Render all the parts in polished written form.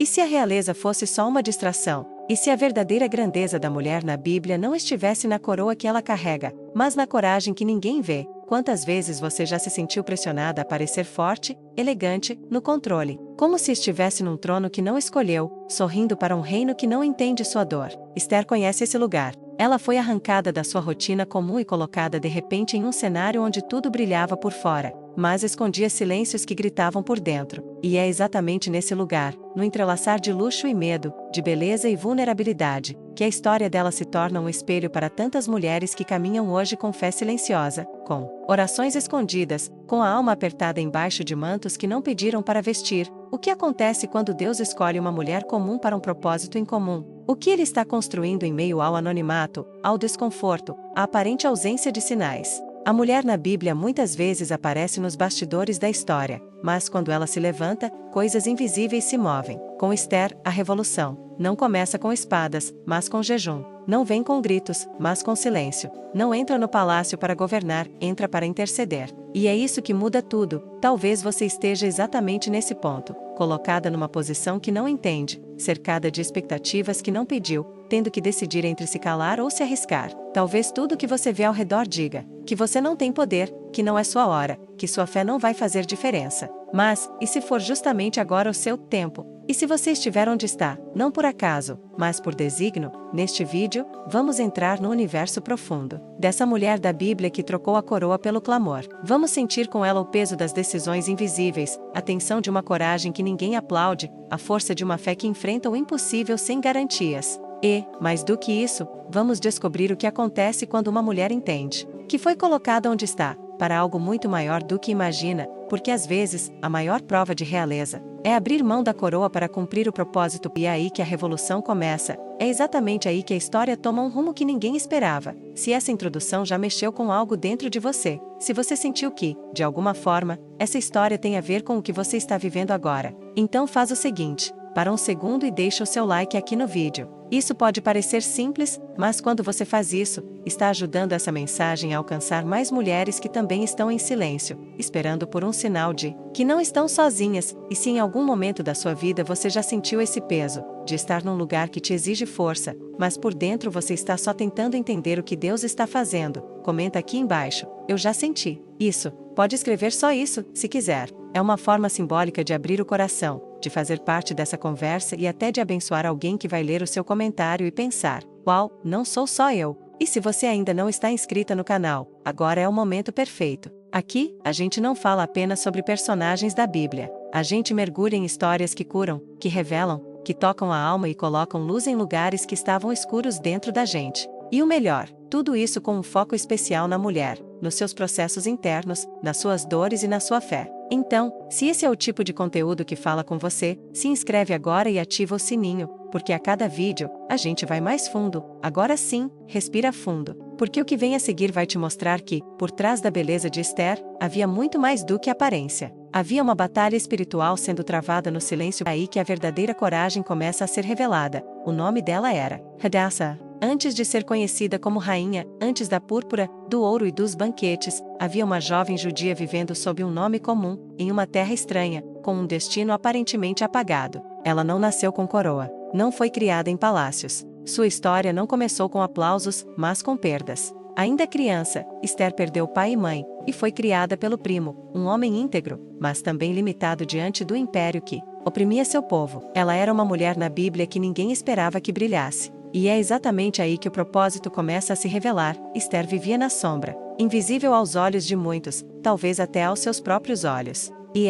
E se a realeza fosse só uma distração? E se a verdadeira grandeza da mulher na Bíblia não estivesse na coroa que ela carrega, mas na coragem que ninguém vê? Quantas vezes você já se sentiu pressionada a parecer forte, elegante, no controle, como se estivesse num trono que não escolheu, sorrindo para um reino que não entende sua dor? Esther conhece esse lugar. Ela foi arrancada da sua rotina comum e colocada de repente em um cenário onde tudo brilhava por fora, mas escondia silêncios que gritavam por dentro. E é exatamente nesse lugar, no entrelaçar de luxo e medo, de beleza e vulnerabilidade, que a história dela se torna um espelho para tantas mulheres que caminham hoje com fé silenciosa, com orações escondidas, com a alma apertada embaixo de mantos que não pediram para vestir. O que acontece quando Deus escolhe uma mulher comum para um propósito incomum? O que Ele está construindo em meio ao anonimato, ao desconforto, à aparente ausência de sinais? A mulher na Bíblia muitas vezes aparece nos bastidores da história, mas quando ela se levanta, coisas invisíveis se movem. Com Esther, a revolução não começa com espadas, mas com jejum. Não vem com gritos, mas com silêncio. Não entra no palácio para governar, entra para interceder. E é isso que muda tudo. Talvez você esteja exatamente nesse ponto, colocada numa posição que não entende, cercada de expectativas que não pediu, tendo que decidir entre se calar ou se arriscar. Talvez tudo que você vê ao redor diga que você não tem poder, que não é sua hora, que sua fé não vai fazer diferença. Mas, e se for justamente agora o seu tempo? E se você estiver onde está, não por acaso, mas por desígnio? Neste vídeo, vamos entrar no universo profundo dessa mulher da Bíblia que trocou a coroa pelo clamor. Vamos sentir com ela o peso das decisões invisíveis, a tensão de uma coragem que ninguém aplaude, a força de uma fé que enfrenta o impossível sem garantias. E, mais do que isso, vamos descobrir o que acontece quando uma mulher entende que foi colocada onde está, para algo muito maior do que imagina, porque às vezes, a maior prova de realeza é abrir mão da coroa para cumprir o propósito, e é aí que a revolução começa. É exatamente aí que a história toma um rumo que ninguém esperava. Se essa introdução já mexeu com algo dentro de você, se você sentiu que, de alguma forma, essa história tem a ver com o que você está vivendo agora, então faz o seguinte: para um segundo e deixa o seu like aqui no vídeo. Isso pode parecer simples, mas quando você faz isso, está ajudando essa mensagem a alcançar mais mulheres que também estão em silêncio, esperando por um sinal de que não estão sozinhas. E se em algum momento da sua vida você já sentiu esse peso, de estar num lugar que te exige força, mas por dentro você está só tentando entender o que Deus está fazendo, comenta aqui embaixo: eu já senti isso. Pode escrever só isso, se quiser. É uma forma simbólica de abrir o coração, de fazer parte dessa conversa e até de abençoar alguém que vai ler o seu comentário e pensar: uau, não sou só eu. E se você ainda não está inscrita no canal, agora é o momento perfeito. Aqui, a gente não fala apenas sobre personagens da Bíblia. A gente mergulha em histórias que curam, que revelam, que tocam a alma e colocam luz em lugares que estavam escuros dentro da gente. E o melhor, tudo isso com um foco especial na mulher, nos seus processos internos, nas suas dores e na sua fé. Então, se esse é o tipo de conteúdo que fala com você, se inscreve agora e ativa o sininho, porque a cada vídeo, a gente vai mais fundo. Agora sim, respira fundo, porque o que vem a seguir vai te mostrar que, por trás da beleza de Esther, havia muito mais do que aparência. Havia uma batalha espiritual sendo travada no silêncio. É aí que a verdadeira coragem começa a ser revelada. O nome dela era Hadassah. Antes de ser conhecida como rainha, antes da púrpura, do ouro e dos banquetes, havia uma jovem judia vivendo sob um nome comum, em uma terra estranha, com um destino aparentemente apagado. Ela não nasceu com coroa, não foi criada em palácios. Sua história não começou com aplausos, mas com perdas. Ainda criança, Esther perdeu pai e mãe, e foi criada pelo primo, um homem íntegro, mas também limitado diante do império que oprimia seu povo. Ela era uma mulher na Bíblia que ninguém esperava que brilhasse. E é exatamente aí que o propósito começa a se revelar. Esther vivia na sombra, invisível aos olhos de muitos, talvez até aos seus próprios olhos. E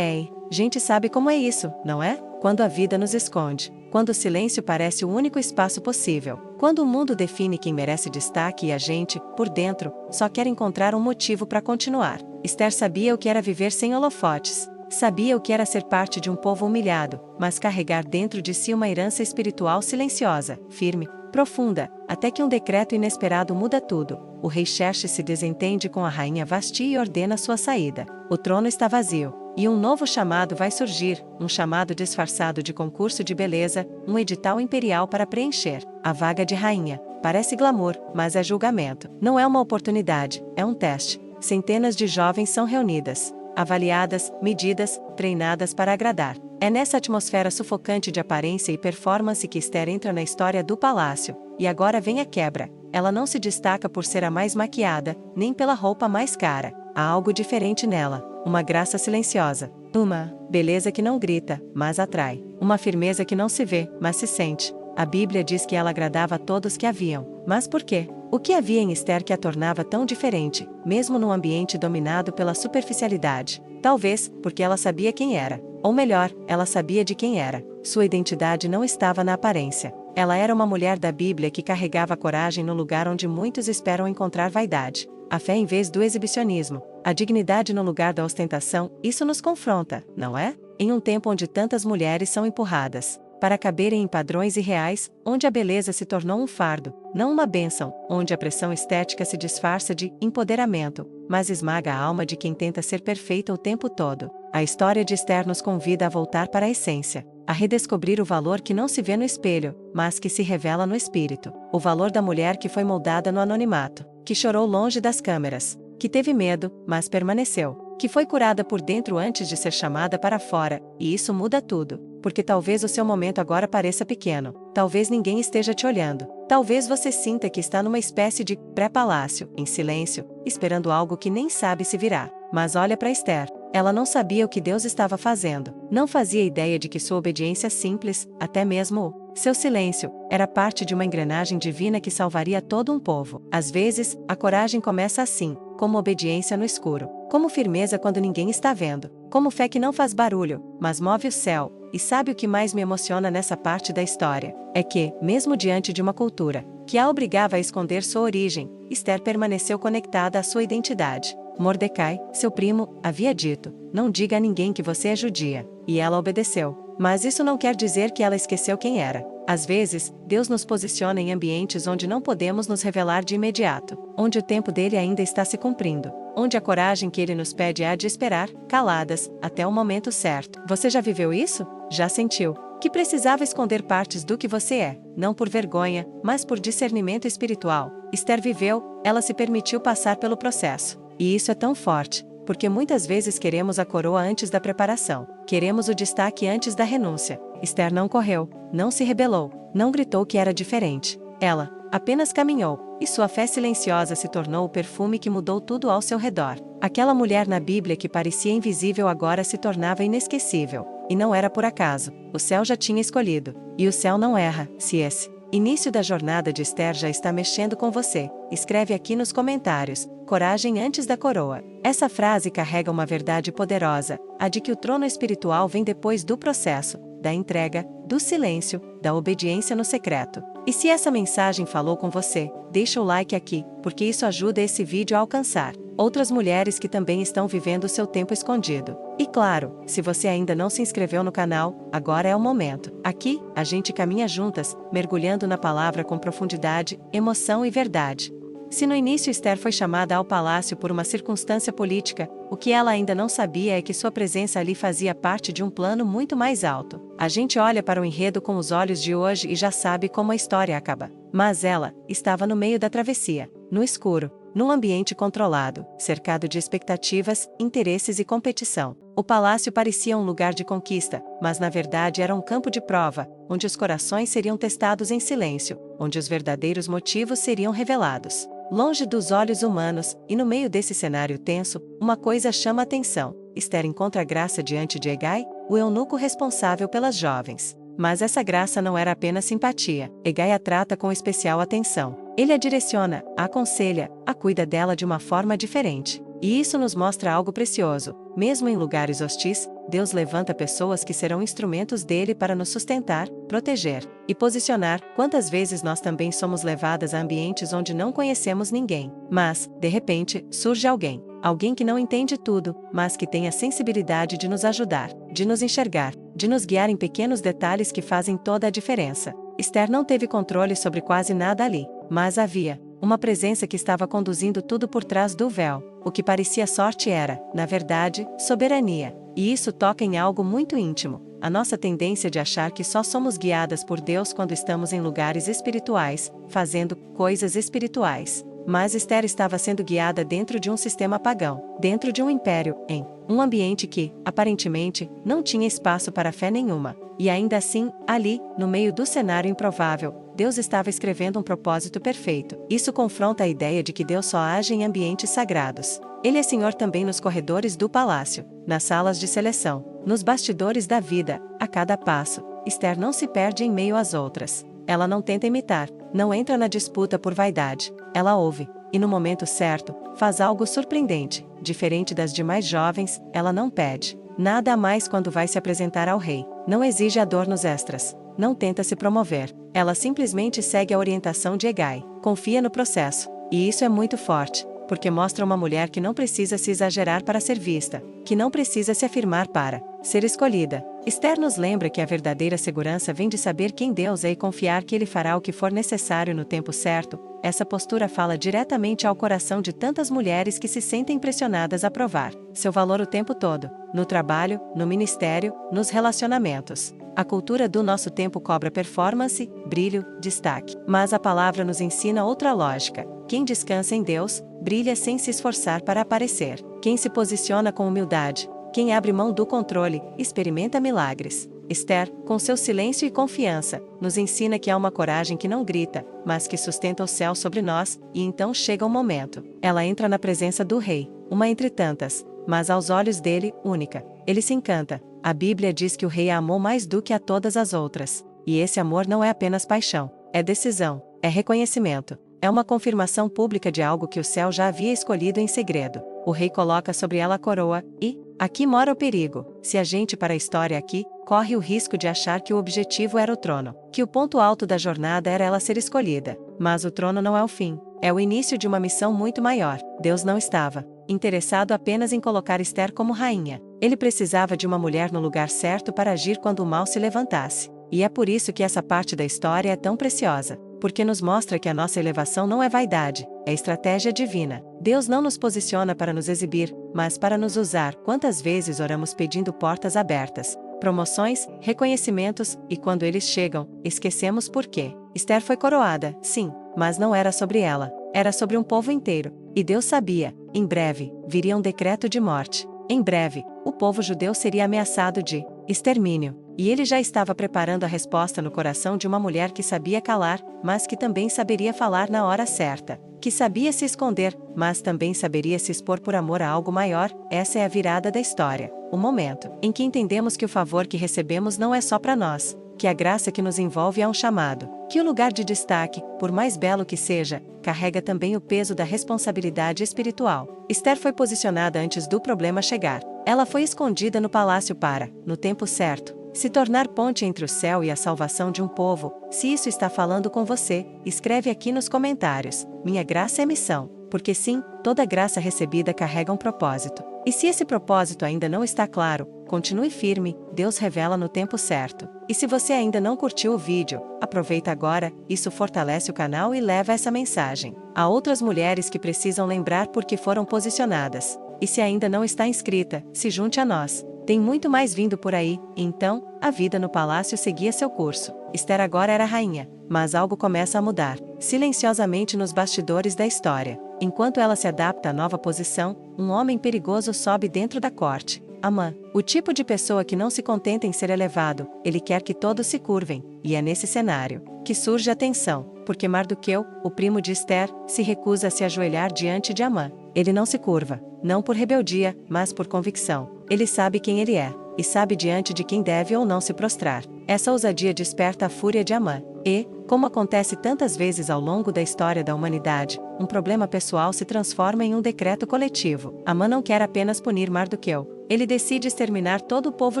gente sabe como é isso, não é? Quando a vida nos esconde, quando o silêncio parece o único espaço possível, quando o mundo define quem merece destaque e a gente, por dentro, só quer encontrar um motivo para continuar. Esther sabia o que era viver sem holofotes. Sabia o que era ser parte de um povo humilhado, mas carregar dentro de si uma herança espiritual silenciosa, firme, profunda, até que um decreto inesperado muda tudo. O rei Xerxes se desentende com a rainha Vasti e ordena sua saída. O trono está vazio, e um novo chamado vai surgir, um chamado disfarçado de concurso de beleza, um edital imperial para preencher a vaga de rainha. Parece glamour, mas é julgamento. Não é uma oportunidade, é um teste. Centenas de jovens são reunidas, avaliadas, medidas, treinadas para agradar. É nessa atmosfera sufocante de aparência e performance que Esther entra na história do palácio. E agora vem a quebra. Ela não se destaca por ser a mais maquiada, nem pela roupa mais cara. Há algo diferente nela, uma graça silenciosa. Uma beleza que não grita, mas atrai. Uma firmeza que não se vê, mas se sente. A Bíblia diz que ela agradava a todos que a viam. Mas por quê? O que havia em Esther que a tornava tão diferente, mesmo num ambiente dominado pela superficialidade? Talvez, porque ela sabia quem era. Ou melhor, ela sabia de quem era. Sua identidade não estava na aparência. Ela era uma mulher da Bíblia que carregava a coragem no lugar onde muitos esperam encontrar vaidade. A fé em vez do exibicionismo. A dignidade no lugar da ostentação. Isso nos confronta, não é? Em um tempo onde tantas mulheres são empurradas para caberem em padrões irreais, onde a beleza se tornou um fardo, não uma bênção, onde a pressão estética se disfarça de empoderamento, mas esmaga a alma de quem tenta ser perfeita o tempo todo. A história de Esther nos convida a voltar para a essência, a redescobrir o valor que não se vê no espelho, mas que se revela no espírito. O valor da mulher que foi moldada no anonimato, que chorou longe das câmeras, que teve medo, mas permaneceu, que foi curada por dentro antes de ser chamada para fora, e isso muda tudo. Porque talvez o seu momento agora pareça pequeno, talvez ninguém esteja te olhando, talvez você sinta que está numa espécie de pré-palácio, em silêncio, esperando algo que nem sabe se virá. Mas olha para Esther. Ela não sabia o que Deus estava fazendo, não fazia ideia de que sua obediência simples, até mesmo seu silêncio, era parte de uma engrenagem divina que salvaria todo um povo. Às vezes, a coragem começa assim, como obediência no escuro, como firmeza quando ninguém está vendo, como fé que não faz barulho, mas move o céu. E sabe o que mais me emociona nessa parte da história? É que, mesmo diante de uma cultura que a obrigava a esconder sua origem, Esther permaneceu conectada à sua identidade. Mordecai, seu primo, havia dito: "Não diga a ninguém que você é judia." E ela obedeceu. Mas isso não quer dizer que ela esqueceu quem era. Às vezes, Deus nos posiciona em ambientes onde não podemos nos revelar de imediato, onde o tempo dele ainda está se cumprindo, onde a coragem que ele nos pede há de esperar, caladas, até o momento certo. Você já viveu isso? Já sentiu que precisava esconder partes do que você é, não por vergonha, mas por discernimento espiritual? Esther viveu, ela se permitiu passar pelo processo. E isso é tão forte, porque muitas vezes queremos a coroa antes da preparação, queremos o destaque antes da renúncia. Esther não correu, não se rebelou, não gritou que era diferente. Ela apenas caminhou, e sua fé silenciosa se tornou o perfume que mudou tudo ao seu redor. Aquela mulher na Bíblia que parecia invisível agora se tornava inesquecível. E não era por acaso, o céu já tinha escolhido. E o céu não erra, se esse início da jornada de Esther já está mexendo com você. Escreve aqui nos comentários: coragem antes da coroa. Essa frase carrega uma verdade poderosa, a de que o trono espiritual vem depois do processo, da entrega, do silêncio, da obediência no secreto. E se essa mensagem falou com você, deixa o like aqui, porque isso ajuda esse vídeo a alcançar outras mulheres que também estão vivendo o seu tempo escondido. E claro, se você ainda não se inscreveu no canal, agora é o momento. Aqui, a gente caminha juntas, mergulhando na palavra com profundidade, emoção e verdade. Se no início Esther foi chamada ao palácio por uma circunstância política, o que ela ainda não sabia é que sua presença ali fazia parte de um plano muito mais alto. A gente olha para o enredo com os olhos de hoje e já sabe como a história acaba. Mas ela estava no meio da travessia, no escuro, num ambiente controlado, cercado de expectativas, interesses e competição. O palácio parecia um lugar de conquista, mas na verdade era um campo de prova, onde os corações seriam testados em silêncio, onde os verdadeiros motivos seriam revelados. Longe dos olhos humanos, e no meio desse cenário tenso, uma coisa chama a atenção. Esther encontra graça diante de Hegai, o eunuco responsável pelas jovens. Mas essa graça não era apenas simpatia. Hegai a trata com especial atenção. Ele a direciona, a aconselha, a cuida dela de uma forma diferente. E isso nos mostra algo precioso. Mesmo em lugares hostis, Deus levanta pessoas que serão instrumentos dele para nos sustentar, proteger e posicionar. Quantas vezes nós também somos levadas a ambientes onde não conhecemos ninguém, mas, de repente, surge alguém. Alguém que não entende tudo, mas que tem a sensibilidade de nos ajudar, de nos enxergar, de nos guiar em pequenos detalhes que fazem toda a diferença. Esther não teve controle sobre quase nada ali, mas havia uma presença que estava conduzindo tudo por trás do véu. O que parecia sorte era, na verdade, soberania. E isso toca em algo muito íntimo. A nossa tendência de achar que só somos guiadas por Deus quando estamos em lugares espirituais, fazendo coisas espirituais. Mas Esther estava sendo guiada dentro de um sistema pagão, dentro de um império, em Um ambiente que, aparentemente, não tinha espaço para fé nenhuma. E ainda assim, ali, no meio do cenário improvável, Deus estava escrevendo um propósito perfeito. Isso confronta a ideia de que Deus só age em ambientes sagrados. Ele é Senhor também nos corredores do palácio, nas salas de seleção, nos bastidores da vida, a cada passo. Esther não se perde em meio às outras. Ela não tenta imitar, não entra na disputa por vaidade. Ela ouve, e no momento certo, faz algo surpreendente. Diferente das demais jovens, ela não pede nada a mais quando vai se apresentar ao rei. Não exige adornos extras. Não tenta se promover. Ela simplesmente segue a orientação de Hegai. Confia no processo. E isso é muito forte, porque mostra uma mulher que não precisa se exagerar para ser vista, que não precisa se afirmar para ser escolhida. Esther nos lembra que a verdadeira segurança vem de saber quem Deus é e confiar que Ele fará o que for necessário no tempo certo. Essa postura fala diretamente ao coração de tantas mulheres que se sentem pressionadas a provar seu valor o tempo todo, no trabalho, no ministério, nos relacionamentos. A cultura do nosso tempo cobra performance, brilho, destaque. Mas a palavra nos ensina outra lógica. Quem descansa em Deus, brilha sem se esforçar para aparecer. Quem se posiciona com humildade, quem abre mão do controle, experimenta milagres. Esther, com seu silêncio e confiança, nos ensina que há uma coragem que não grita, mas que sustenta o céu sobre nós, e então chega o momento. Ela entra na presença do rei, uma entre tantas, mas aos olhos dele, única. Ele se encanta. A Bíblia diz que o rei a amou mais do que a todas as outras. E esse amor não é apenas paixão, é decisão, é reconhecimento. É uma confirmação pública de algo que o céu já havia escolhido em segredo. O rei coloca sobre ela a coroa, e aqui mora o perigo. Se a gente para a história aqui, corre o risco de achar que o objetivo era o trono, que o ponto alto da jornada era ela ser escolhida. Mas o trono não é o fim, é o início de uma missão muito maior. Deus não estava interessado apenas em colocar Esther como rainha. Ele precisava de uma mulher no lugar certo para agir quando o mal se levantasse. E é por isso que essa parte da história é tão preciosa, porque nos mostra que a nossa elevação não é vaidade, é estratégia divina. Deus não nos posiciona para nos exibir, mas para nos usar. Quantas vezes oramos pedindo portas abertas, promoções, reconhecimentos, e quando eles chegam, esquecemos por quê. Esther foi coroada, sim, mas não era sobre ela, era sobre um povo inteiro. E Deus sabia, em breve, viria um decreto de morte. Em breve, o povo judeu seria ameaçado de extermínio. E ele já estava preparando a resposta no coração de uma mulher que sabia calar, mas que também saberia falar na hora certa. Que sabia se esconder, mas também saberia se expor por amor a algo maior. Essa é a virada da história. O momento em que entendemos que o favor que recebemos não é só para nós, que a graça que nos envolve é um chamado, que o lugar de destaque, por mais belo que seja, carrega também o peso da responsabilidade espiritual. Esther foi posicionada antes do problema chegar. Ela foi escondida no palácio para, no tempo certo, se tornar ponte entre o céu e a salvação de um povo. Se isso está falando com você, escreve aqui nos comentários. Minha graça é missão. Porque sim, toda graça recebida carrega um propósito. E se esse propósito ainda não está claro, continue firme, Deus revela no tempo certo. E se você ainda não curtiu o vídeo, aproveita agora, isso fortalece o canal e leva essa mensagem a outras mulheres que precisam lembrar por que foram posicionadas. E se ainda não está inscrita, se junte a nós. Tem muito mais vindo por aí. Então, a vida no palácio seguia seu curso. Esther agora era rainha, mas algo começa a mudar, silenciosamente nos bastidores da história. Enquanto ela se adapta à nova posição, um homem perigoso sobe dentro da corte. Amã, o tipo de pessoa que não se contenta em ser elevado, ele quer que todos se curvem, e é nesse cenário que surge a tensão, porque Mardoqueu, o primo de Esther, se recusa a se ajoelhar diante de Amã. Ele não se curva, não por rebeldia, mas por convicção. Ele sabe quem ele é, e sabe diante de quem deve ou não se prostrar. Essa ousadia desperta a fúria de Amã. E, como acontece tantas vezes ao longo da história da humanidade, um problema pessoal se transforma em um decreto coletivo. Amã não quer apenas punir Mardoqueu. Ele decide exterminar todo o povo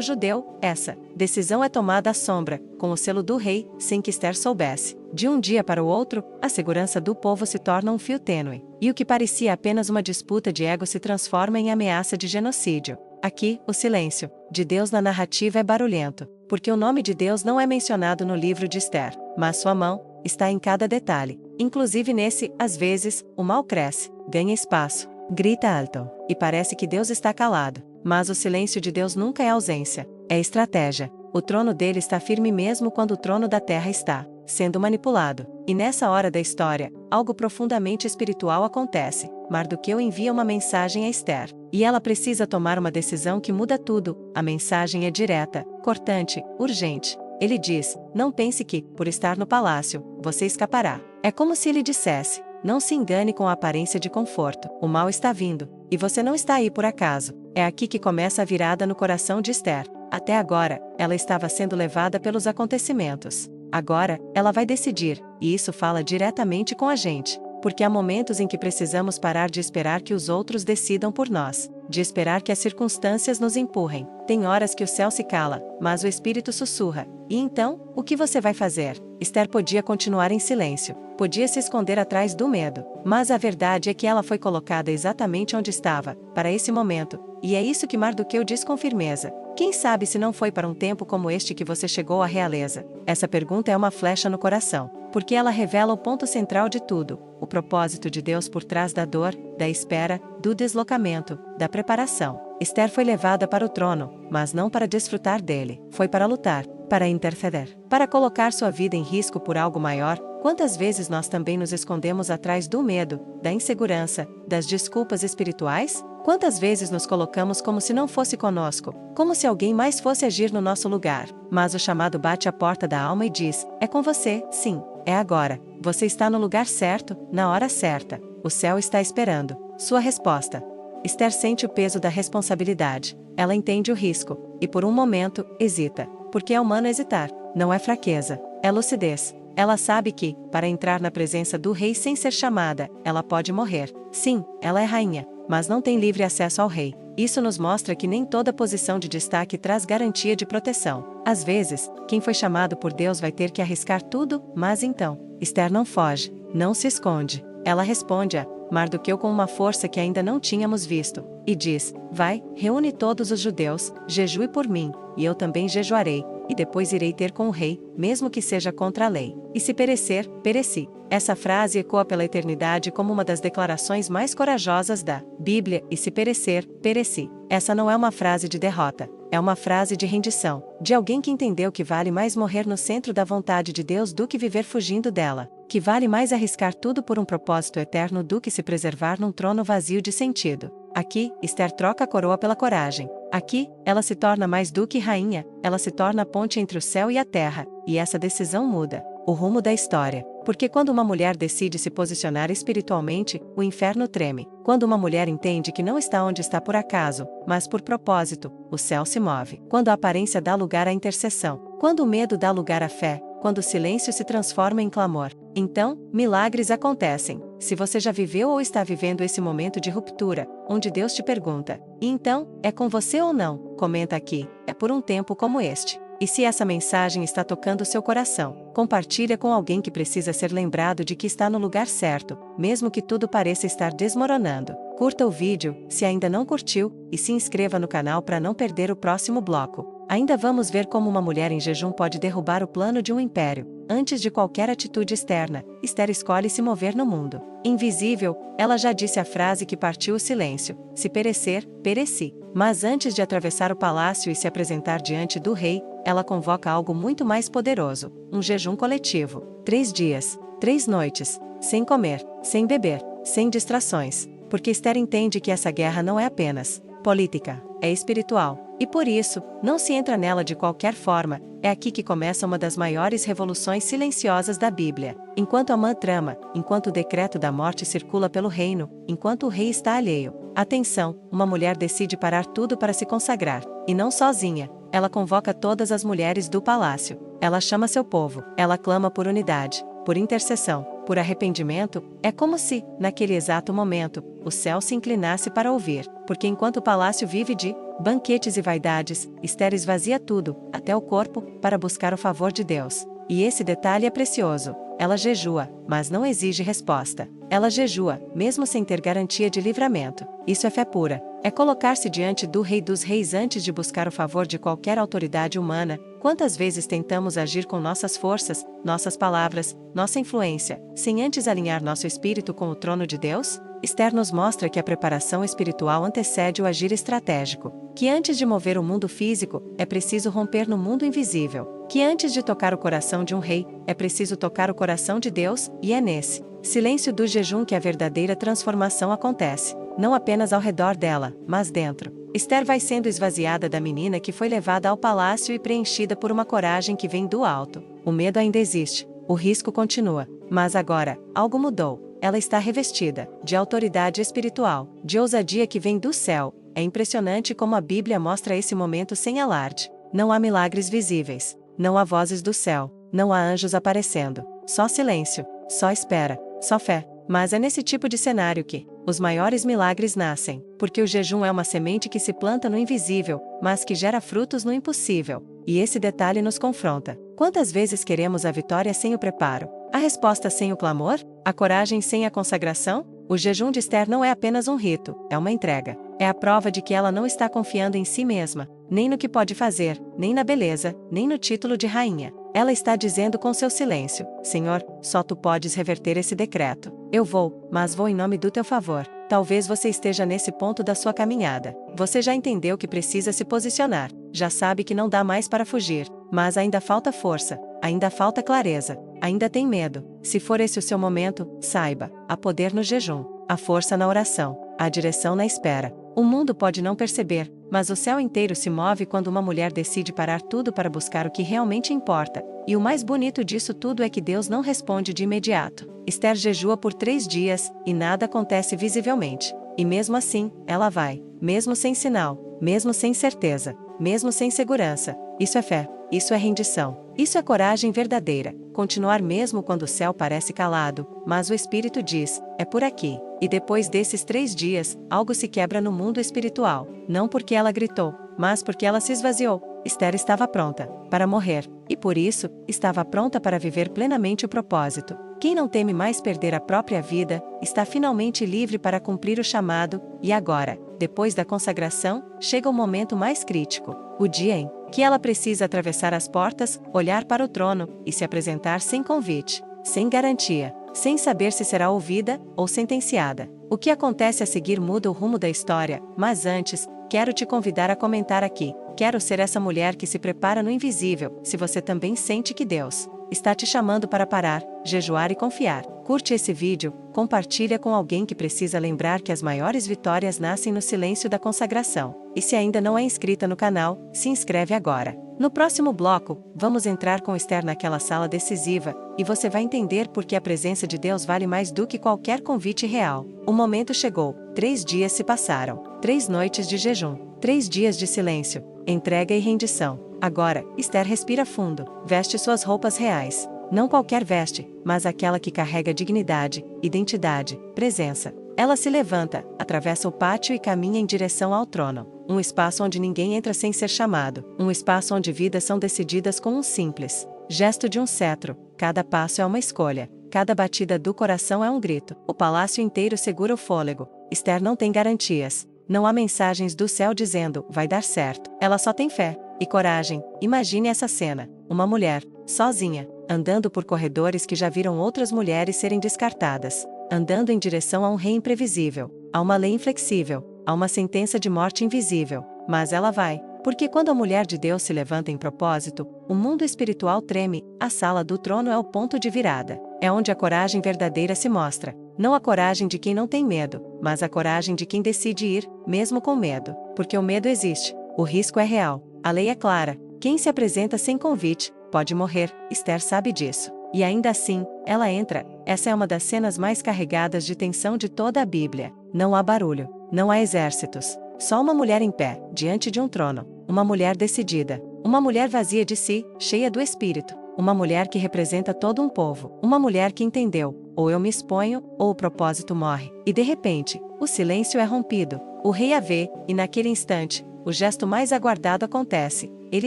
judeu. Essa decisão é tomada à sombra, com o selo do rei, sem que Esther soubesse. De um dia para o outro, a segurança do povo se torna um fio tênue. E o que parecia apenas uma disputa de ego se transforma em ameaça de genocídio. Aqui, o silêncio de Deus na narrativa é barulhento, porque o nome de Deus não é mencionado no livro de Esther, mas sua mão está em cada detalhe. Inclusive nesse, às vezes, o mal cresce, ganha espaço, grita alto, e parece que Deus está calado. Mas o silêncio de Deus nunca é ausência, é estratégia. O trono dele está firme mesmo quando o trono da terra está sendo manipulado. E nessa hora da história, algo profundamente espiritual acontece. Mardoqueu envia uma mensagem a Esther. E ela precisa tomar uma decisão que muda tudo. A mensagem é direta, cortante, urgente. Ele diz: não pense que, por estar no palácio, você escapará. É como se ele dissesse: não se engane com a aparência de conforto. O mal está vindo, e você não está aí por acaso. É aqui que começa a virada no coração de Esther. Até agora, ela estava sendo levada pelos acontecimentos. Agora, ela vai decidir, e isso fala diretamente com a gente. Porque há momentos em que precisamos parar de esperar que os outros decidam por nós, de esperar que as circunstâncias nos empurrem. Tem horas que o céu se cala, mas o espírito sussurra. E então, o que você vai fazer? Esther podia continuar em silêncio, podia se esconder atrás do medo, mas a verdade é que ela foi colocada exatamente onde estava, para esse momento, e é isso que Mardoqueu diz com firmeza. Quem sabe se não foi para um tempo como este que você chegou à realeza? Essa pergunta é uma flecha no coração, porque ela revela o ponto central de tudo, o propósito de Deus por trás da dor, da espera, do deslocamento, da preparação. Esther foi levada para o trono, mas não para desfrutar dele, foi para lutar, para interceder, para colocar sua vida em risco por algo maior. Quantas vezes nós também nos escondemos atrás do medo, da insegurança, das desculpas espirituais? Quantas vezes nos colocamos como se não fosse conosco, como se alguém mais fosse agir no nosso lugar? Mas o chamado bate à porta da alma e diz: é com você, sim, é agora. Você está no lugar certo, na hora certa. O céu está esperando sua resposta. Esther sente o peso da responsabilidade. Ela entende o risco, e por um momento, hesita. Porque é humano hesitar. Não é fraqueza, é lucidez. Ela sabe que, para entrar na presença do rei sem ser chamada, ela pode morrer. Sim, ela é rainha, mas não tem livre acesso ao rei. Isso nos mostra que nem toda posição de destaque traz garantia de proteção. Às vezes, quem foi chamado por Deus vai ter que arriscar tudo, mas então, Esther não foge, não se esconde. Ela responde a Mardoqueu com uma força que ainda não tínhamos visto, e diz: vai, reúne todos os judeus, jejue por mim, e eu também jejuarei, e depois irei ter com o rei, mesmo que seja contra a lei. E se perecer, pereci. Essa frase ecoa pela eternidade como uma das declarações mais corajosas da Bíblia, e se perecer, pereci. Essa não é uma frase de derrota, é uma frase de rendição, de alguém que entendeu que vale mais morrer no centro da vontade de Deus do que viver fugindo dela, que vale mais arriscar tudo por um propósito eterno do que se preservar num trono vazio de sentido. Aqui, Esther troca a coroa pela coragem. Aqui, ela se torna mais do que rainha, ela se torna a ponte entre o céu e a terra, e essa decisão muda o rumo da história. Porque quando uma mulher decide se posicionar espiritualmente, o inferno treme. Quando uma mulher entende que não está onde está por acaso, mas por propósito, o céu se move. Quando a aparência dá lugar à intercessão. Quando o medo dá lugar à fé. Quando o silêncio se transforma em clamor. Então, milagres acontecem. Se você já viveu ou está vivendo esse momento de ruptura, onde Deus te pergunta: e então, é com você ou não? Comenta aqui: é por um tempo como este. E se essa mensagem está tocando seu coração, compartilha com alguém que precisa ser lembrado de que está no lugar certo, mesmo que tudo pareça estar desmoronando. Curta o vídeo, se ainda não curtiu, e se inscreva no canal para não perder o próximo bloco. Ainda vamos ver como uma mulher em jejum pode derrubar o plano de um império. Antes de qualquer atitude externa, Esther escolhe se mover no mundo invisível. Ela já disse a frase que partiu o silêncio: se perecer, pereci. Mas antes de atravessar o palácio e se apresentar diante do rei, ela convoca algo muito mais poderoso: um jejum coletivo. 3 dias, 3 noites, sem comer, sem beber, sem distrações. Porque Esther entende que essa guerra não é apenas política, é espiritual. E por isso, não se entra nela de qualquer forma. É aqui que começa uma das maiores revoluções silenciosas da Bíblia. Enquanto a mãe trama, enquanto o decreto da morte circula pelo reino, enquanto o rei está alheio. Atenção, uma mulher decide parar tudo para se consagrar. E não sozinha. Ela convoca todas as mulheres do palácio. Ela chama seu povo. Ela clama por unidade, por intercessão, por arrependimento. É como se, naquele exato momento, o céu se inclinasse para ouvir. Porque enquanto o palácio vive de banquetes e vaidades, Esther esvazia tudo, até o corpo, para buscar o favor de Deus. E esse detalhe é precioso. Ela jejua, mas não exige resposta. Ela jejua, mesmo sem ter garantia de livramento. Isso é fé pura. É colocar-se diante do Rei dos Reis antes de buscar o favor de qualquer autoridade humana. Quantas vezes tentamos agir com nossas forças, nossas palavras, nossa influência, sem antes alinhar nosso espírito com o trono de Deus? Esther nos mostra que a preparação espiritual antecede o agir estratégico. Que antes de mover o mundo físico, é preciso romper no mundo invisível. Que antes de tocar o coração de um rei, é preciso tocar o coração de Deus, e é nesse silêncio do jejum que a verdadeira transformação acontece. não apenas ao redor dela, mas dentro. Esther vai sendo esvaziada da menina que foi levada ao palácio e preenchida por uma coragem que vem do alto. O medo ainda existe, o risco continua, mas agora, algo mudou. Ela está revestida de autoridade espiritual, de ousadia que vem do céu. É impressionante como a Bíblia mostra esse momento sem alarde. Não há milagres visíveis, não há vozes do céu, não há anjos aparecendo. Só silêncio, só espera, só fé. Mas é nesse tipo de cenário que os maiores milagres nascem, porque o jejum é uma semente que se planta no invisível, mas que gera frutos no impossível. E esse detalhe nos confronta. Quantas vezes queremos a vitória sem o preparo? A resposta sem o clamor? A coragem sem a consagração? O jejum de Esther não é apenas um rito, é uma entrega. É a prova de que ela não está confiando em si mesma, nem no que pode fazer, nem na beleza, nem no título de rainha. Ela está dizendo com seu silêncio: Senhor, só tu podes reverter esse decreto. Eu vou, mas vou em nome do teu favor. Talvez você esteja nesse ponto da sua caminhada. Você já entendeu que precisa se posicionar, já sabe que não dá mais para fugir, mas ainda falta força, ainda falta clareza, ainda tem medo. Se for esse o seu momento, saiba: há poder no jejum, há força na oração, há direção na espera. O mundo pode não perceber, mas o céu inteiro se move quando uma mulher decide parar tudo para buscar o que realmente importa. E o mais bonito disso tudo é que Deus não responde de imediato. Esther jejua por 3 dias, e nada acontece visivelmente. E mesmo assim, ela vai, mesmo sem sinal, mesmo sem certeza, mesmo sem segurança. Isso é fé, isso é rendição, isso é coragem verdadeira. Continuar mesmo quando o céu parece calado, mas o Espírito diz: é por aqui. E depois desses 3 dias, algo se quebra no mundo espiritual. Não porque ela gritou, mas porque ela se esvaziou. Esther estava pronta para morrer, e por isso, estava pronta para viver plenamente o propósito. Quem não teme mais perder a própria vida, está finalmente livre para cumprir o chamado. E agora, depois da consagração, chega o momento mais crítico. O dia em que ela precisa atravessar as portas, olhar para o trono, e se apresentar sem convite, sem garantia, sem saber se será ouvida ou sentenciada. O que acontece a seguir muda o rumo da história, mas antes, quero te convidar a comentar aqui. Quero ser essa mulher que se prepara no invisível. Se você também sente que Deus está te chamando para parar, jejuar e confiar, curte esse vídeo, compartilha com alguém que precisa lembrar que as maiores vitórias nascem no silêncio da consagração. E se ainda não é inscrita no canal, se inscreve agora. No próximo bloco, vamos entrar com Esther naquela sala decisiva, e você vai entender por que a presença de Deus vale mais do que qualquer convite real. O momento chegou, 3 dias se passaram, 3 noites de jejum, 3 dias de silêncio, entrega e rendição. Agora, Esther respira fundo, veste suas roupas reais. Não qualquer veste, mas aquela que carrega dignidade, identidade, presença. Ela se levanta, atravessa o pátio e caminha em direção ao trono. Um espaço onde ninguém entra sem ser chamado. Um espaço onde vidas são decididas com um simples gesto de um cetro. Cada passo é uma escolha. Cada batida do coração é um grito. O palácio inteiro segura o fôlego. Esther não tem garantias. Não há mensagens do céu dizendo: vai dar certo. Ela só tem fé e coragem. Imagine essa cena. Uma mulher, sozinha, andando por corredores que já viram outras mulheres serem descartadas. Andando em direção a um rei imprevisível, a uma lei inflexível, a uma sentença de morte invisível. Mas ela vai, porque quando a mulher de Deus se levanta em propósito, o mundo espiritual treme. A sala do trono é o ponto de virada. É onde a coragem verdadeira se mostra. Não a coragem de quem não tem medo, mas a coragem de quem decide ir, mesmo com medo. Porque o medo existe, o risco é real, a lei é clara. Quem se apresenta sem convite, pode morrer. Esther sabe disso. E ainda assim, ela entra. Essa é uma das cenas mais carregadas de tensão de toda a Bíblia. Não há barulho, não há exércitos. Só uma mulher em pé, diante de um trono. Uma mulher decidida. Uma mulher vazia de si, cheia do Espírito. Uma mulher que representa todo um povo. Uma mulher que entendeu: ou eu me exponho, ou o propósito morre. E de repente, o silêncio é rompido. O rei a vê, e naquele instante, o gesto mais aguardado acontece. Ele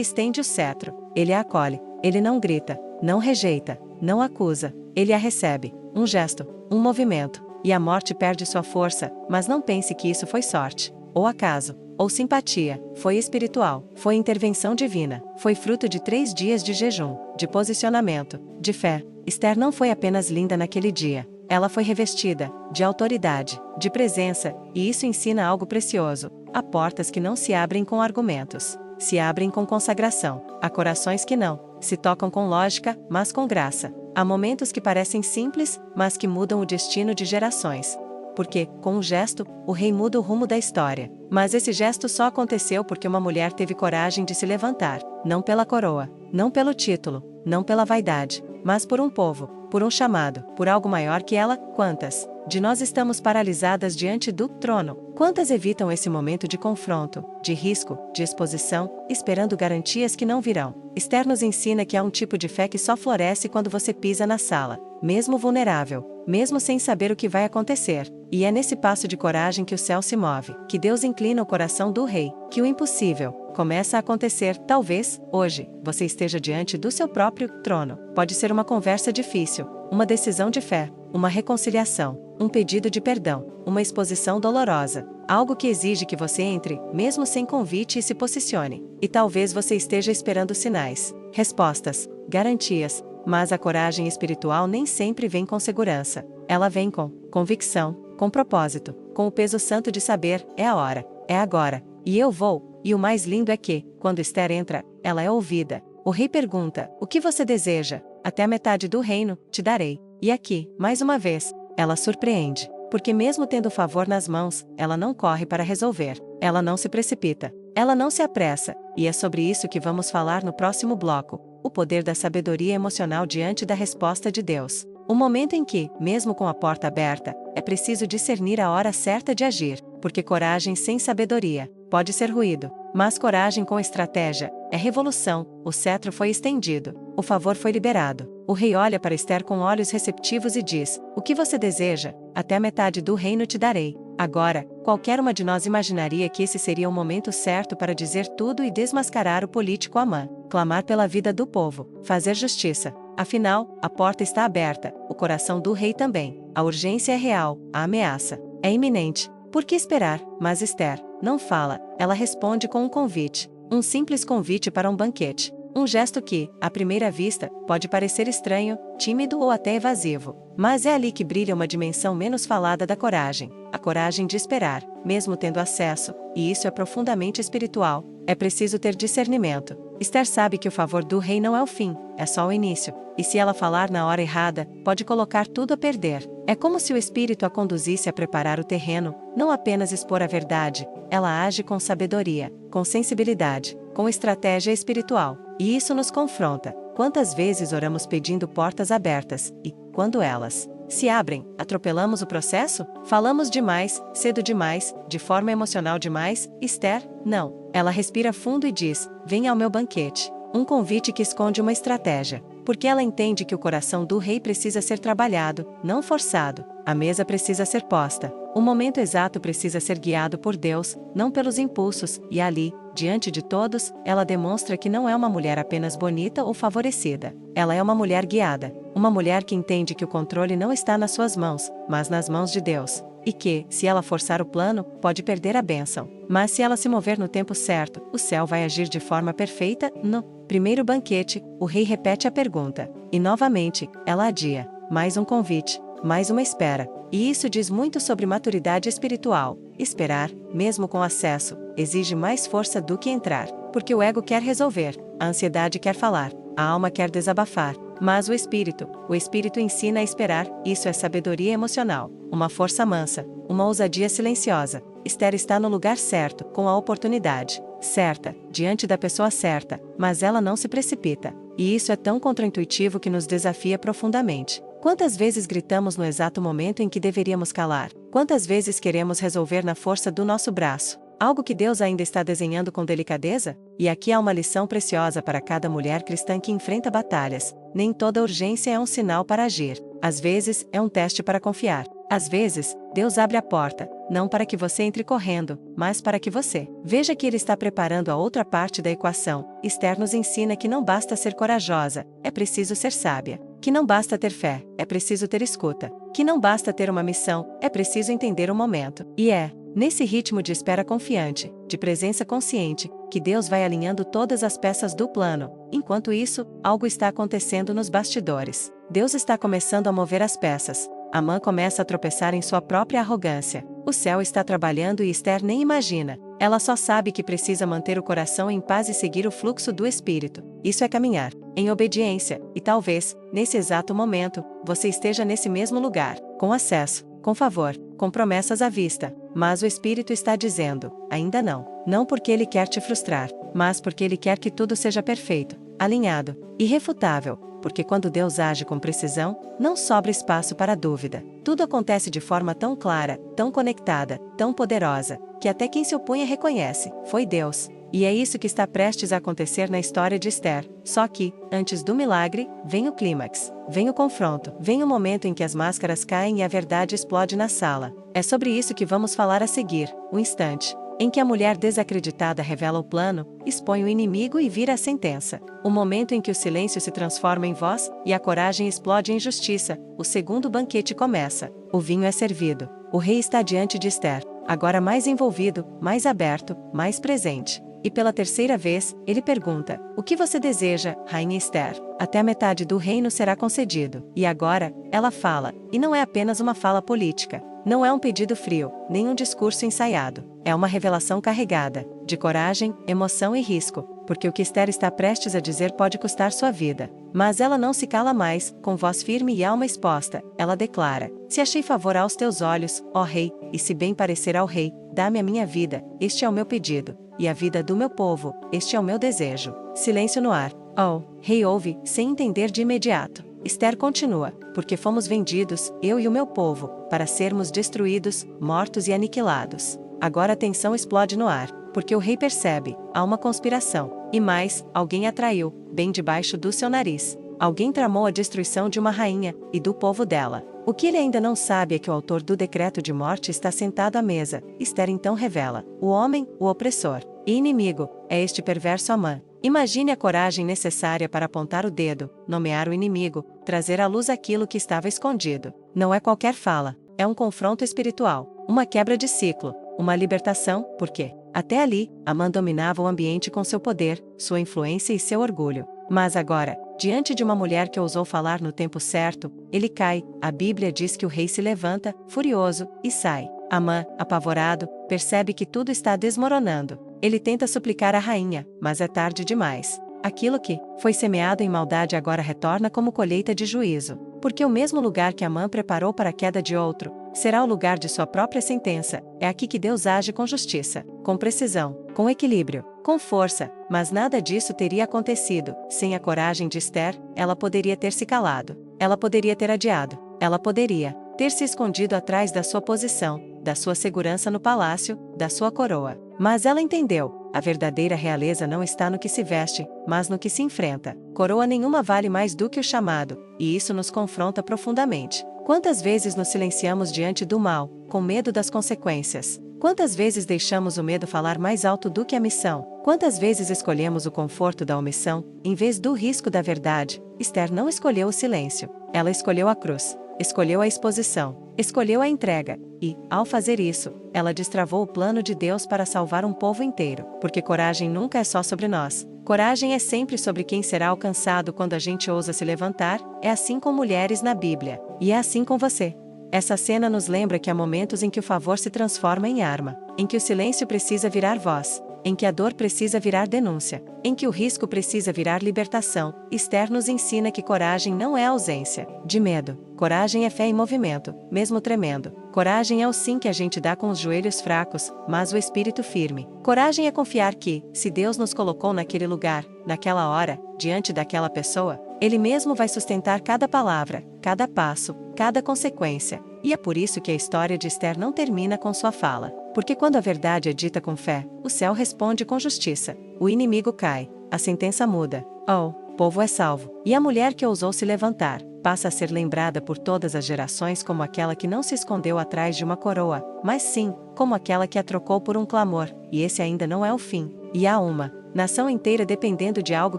estende o cetro. Ele a acolhe. Ele não grita, não rejeita, não acusa. Ele a recebe. Um gesto, um movimento. E a morte perde sua força, mas não pense que isso foi sorte, ou acaso, ou simpatia. Foi espiritual, foi intervenção divina, foi fruto de 3 dias de jejum, de posicionamento, de fé. Esther não foi apenas linda naquele dia, ela foi revestida de autoridade, de presença, e isso ensina algo precioso. Há portas que não se abrem com argumentos, se abrem com consagração. Há corações que não se tocam com lógica, mas com graça. Há momentos que parecem simples, mas que mudam o destino de gerações. porque, com um gesto, o rei muda o rumo da história. Mas esse gesto só aconteceu porque uma mulher teve coragem de se levantar, não pela coroa, não pelo título, não pela vaidade, mas por um povo, por um chamado, por algo maior que ela. Quantas de nós estamos paralisadas diante do trono? Quantas evitam esse momento de confronto, de risco, de exposição, esperando garantias que não virão? Esther nos ensina que há um tipo de fé que só floresce quando você pisa na sala, mesmo vulnerável, mesmo sem saber o que vai acontecer. E é nesse passo de coragem que o céu se move, que Deus inclina o coração do rei, que o impossível começa a acontecer. Talvez, hoje, você esteja diante do seu próprio trono. Pode ser uma conversa difícil, uma decisão de fé, uma reconciliação, um pedido de perdão, uma exposição dolorosa, algo que exige que você entre, mesmo sem convite, e se posicione. E talvez você esteja esperando sinais, respostas, garantias, mas a coragem espiritual nem sempre vem com segurança. Ela vem com convicção, com propósito, com o peso santo de saber: é a hora, é agora, e eu vou. E o mais lindo é que, quando Esther entra, ela é ouvida. O rei pergunta: o que você deseja? Até a metade do reino te darei. E aqui, mais uma vez, ela surpreende, porque mesmo tendo favor nas mãos, ela não corre para resolver, ela não se precipita, ela não se apressa, e é sobre isso que vamos falar no próximo bloco: o poder da sabedoria emocional diante da resposta de Deus. O momento em que, mesmo com a porta aberta, é preciso discernir a hora certa de agir, porque coragem sem sabedoria pode ser ruído, mas coragem com estratégia é revolução. O cetro foi estendido, o favor foi liberado. O rei olha para Esther com olhos receptivos e diz: o que você deseja? Até a metade do reino te darei. Agora, qualquer uma de nós imaginaria que esse seria o momento certo para dizer tudo e desmascarar o político Amã, clamar pela vida do povo, fazer justiça. Afinal, a porta está aberta, o coração do rei também. A urgência é real, a ameaça é iminente. Por que esperar? Mas Esther não fala, ela responde com um convite, um simples convite para um banquete. Um gesto que, à primeira vista, pode parecer estranho, tímido ou até evasivo. Mas é ali que brilha uma dimensão menos falada da coragem. A coragem de esperar, mesmo tendo acesso, e isso é profundamente espiritual. É preciso ter discernimento. Esther sabe que o favor do rei não é o fim, é só o início. E se ela falar na hora errada, pode colocar tudo a perder. É como se o Espírito a conduzisse a preparar o terreno, não apenas expor a verdade. Ela age com sabedoria, com sensibilidade, com estratégia espiritual. E isso nos confronta. Quantas vezes oramos pedindo portas abertas, e, quando elas se abrem, atropelamos o processo? Falamos demais, cedo demais, de forma emocional demais? Esther, não. Ela respira fundo e diz: venha ao meu banquete. Um convite que esconde uma estratégia. Porque ela entende que o coração do rei precisa ser trabalhado, não forçado. A mesa precisa ser posta. O momento exato precisa ser guiado por Deus, não pelos impulsos, e ali, diante de todos, ela demonstra que não é uma mulher apenas bonita ou favorecida. Ela é uma mulher guiada. Uma mulher que entende que o controle não está nas suas mãos, mas nas mãos de Deus. E que, se ela forçar o plano, pode perder a bênção. Mas se ela se mover no tempo certo, o céu vai agir de forma perfeita. No primeiro banquete, o rei repete a pergunta. E novamente, ela adia. Mais um convite, mais uma espera. E isso diz muito sobre maturidade espiritual. Esperar, mesmo com acesso, exige mais força do que entrar. Porque o ego quer resolver, a ansiedade quer falar, a alma quer desabafar. Mas o Espírito ensina a esperar. Isso é sabedoria emocional, uma força mansa, uma ousadia silenciosa. Esther está no lugar certo, com a oportunidade certa, diante da pessoa certa, mas ela não se precipita. E isso é tão contraintuitivo que nos desafia profundamente. Quantas vezes gritamos no exato momento em que deveríamos calar? Quantas vezes queremos resolver na força do nosso braço? Algo que Deus ainda está desenhando com delicadeza? E aqui há uma lição preciosa para cada mulher cristã que enfrenta batalhas. Nem toda urgência é um sinal para agir. Às vezes, é um teste para confiar. Às vezes, Deus abre a porta, não para que você entre correndo, mas para que você veja que Ele está preparando a outra parte da equação. Esther nos ensina que não basta ser corajosa, é preciso ser sábia. Que não basta ter fé, é preciso ter escuta. Que não basta ter uma missão, é preciso entender o momento. E é nesse ritmo de espera confiante, de presença consciente, que Deus vai alinhando todas as peças do plano. Enquanto isso, algo está acontecendo nos bastidores. Deus está começando a mover as peças. Amã começa a tropeçar em sua própria arrogância. O céu está trabalhando e Esther nem imagina. Ela só sabe que precisa manter o coração em paz e seguir o fluxo do Espírito. Isso é caminhar em obediência, e talvez, nesse exato momento, você esteja nesse mesmo lugar, com acesso, com favor, com promessas à vista, mas o Espírito está dizendo, ainda não. Não porque ele quer te frustrar, mas porque ele quer que tudo seja perfeito, alinhado, irrefutável, porque quando Deus age com precisão, não sobra espaço para dúvida. Tudo acontece de forma tão clara, tão conectada, tão poderosa, que até quem se opõe reconhece, foi Deus. E é isso que está prestes a acontecer na história de Esther. Só que, antes do milagre, vem o clímax, vem o confronto, vem o momento em que as máscaras caem e a verdade explode na sala. É sobre isso que vamos falar a seguir, o instante em que a mulher desacreditada revela o plano, expõe o inimigo e vira a sentença. O momento em que o silêncio se transforma em voz e a coragem explode em justiça. O segundo banquete começa. O vinho é servido. O rei está diante de Esther, agora mais envolvido, mais aberto, mais presente. E pela terceira vez, ele pergunta: o que você deseja, rainha Esther? Até a metade do reino será concedido. E agora, ela fala, e não é apenas uma fala política. Não é um pedido frio, nem um discurso ensaiado. É uma revelação carregada de coragem, emoção e risco, porque o que Esther está prestes a dizer pode custar sua vida. Mas ela não se cala mais, com voz firme e alma exposta, ela declara: se achei favor aos teus olhos, ó rei, e se bem parecer ao rei, dá-me a minha vida, este é o meu pedido, e a vida do meu povo, este é o meu desejo. Silêncio no ar. Oh, rei ouve, sem entender de imediato. Esther continua: porque fomos vendidos, eu e o meu povo, para sermos destruídos, mortos e aniquilados. Agora a tensão explode no ar, porque o rei percebe, há uma conspiração. E mais, alguém atraiu, bem debaixo do seu nariz. Alguém tramou a destruição de uma rainha, e do povo dela. O que ele ainda não sabe é que o autor do decreto de morte está sentado à mesa. Esther então revela: o homem, o opressor e inimigo, é este perverso Amã. Imagine a coragem necessária para apontar o dedo, nomear o inimigo, trazer à luz aquilo que estava escondido. Não é qualquer fala, é um confronto espiritual, uma quebra de ciclo, uma libertação, porque, até ali, Amã dominava o ambiente com seu poder, sua influência e seu orgulho. Mas agora, diante de uma mulher que ousou falar no tempo certo, ele cai. A Bíblia diz que o rei se levanta, furioso, e sai. Amã, apavorado, percebe que tudo está desmoronando. Ele tenta suplicar a rainha, mas é tarde demais. Aquilo que foi semeado em maldade agora retorna como colheita de juízo. Porque o mesmo lugar que Amã preparou para a queda de outro, será o lugar de sua própria sentença. É aqui que Deus age com justiça, com precisão, com equilíbrio, com força. Mas nada disso teria acontecido sem a coragem de Esther. Ela poderia ter se calado, ela poderia ter adiado, ela poderia ter se escondido atrás da sua posição, da sua segurança no palácio, da sua coroa. Mas ela entendeu: a verdadeira realeza não está no que se veste, mas no que se enfrenta. Coroa nenhuma vale mais do que o chamado, e isso nos confronta profundamente. Quantas vezes nos silenciamos diante do mal, com medo das consequências? Quantas vezes deixamos o medo falar mais alto do que a missão? Quantas vezes escolhemos o conforto da omissão, em vez do risco da verdade? Esther não escolheu o silêncio. Ela escolheu a cruz. Escolheu a exposição, escolheu a entrega, e, ao fazer isso, ela destravou o plano de Deus para salvar um povo inteiro. Porque coragem nunca é só sobre nós. Coragem é sempre sobre quem será alcançado quando a gente ousa se levantar. É assim com mulheres na Bíblia. E é assim com você. Essa cena nos lembra que há momentos em que o favor se transforma em arma, em que o silêncio precisa virar voz, em que a dor precisa virar denúncia, em que o risco precisa virar libertação. Esther nos ensina que coragem não é ausência de medo. Coragem é fé em movimento, mesmo tremendo. Coragem é o sim que a gente dá com os joelhos fracos, mas o espírito firme. Coragem é confiar que, se Deus nos colocou naquele lugar, naquela hora, diante daquela pessoa, Ele mesmo vai sustentar cada palavra, cada passo, cada consequência. E é por isso que a história de Esther não termina com sua fala. Porque quando a verdade é dita com fé, o céu responde com justiça. O inimigo cai, a sentença muda. Oh, povo é salvo. E a mulher que ousou se levantar, passa a ser lembrada por todas as gerações como aquela que não se escondeu atrás de uma coroa, mas sim, como aquela que a trocou por um clamor. E esse ainda não é o fim. E há uma nação inteira dependendo de algo